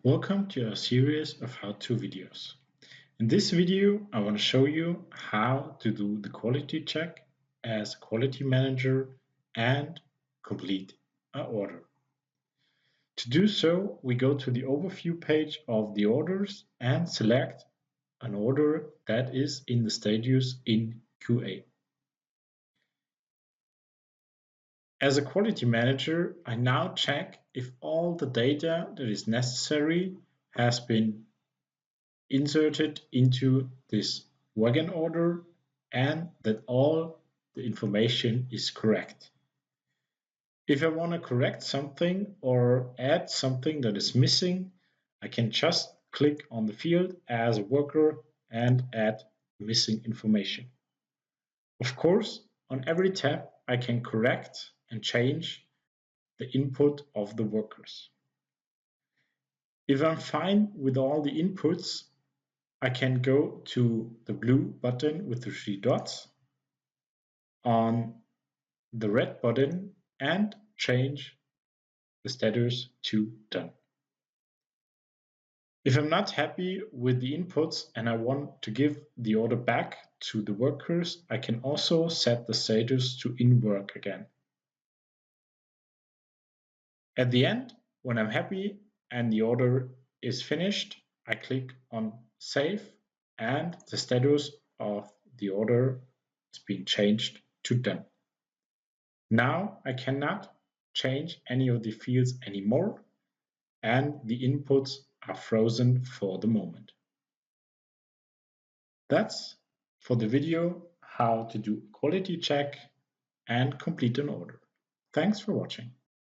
Welcome to a series of how-to videos. In this video, I want to show you how to do the quality check as a quality manager and complete an order. To do so, we go to the overview page of the orders and select an order that is in the status in QA. As a quality manager, I now check if all the data that is necessary has been inserted into this wagon order and that all the information is correct. If I want to correct something or add something that is missing, I can just click on the field as a worker and add missing information. Of course, on every tab, I can correct and change the input of the workers. If I'm fine with all the inputs, I can go to the blue button with the three dots on the red button and change the status to done. If I'm not happy with the inputs and I want to give the order back to the workers, I can also set the status to in work again. At the end, when I'm happy and the order is finished, I click on Save and the status of the order is being changed to Done. Now I cannot change any of the fields anymore and the inputs are frozen for the moment. That's for the video how to do a quality check and complete an order. Thanks for watching.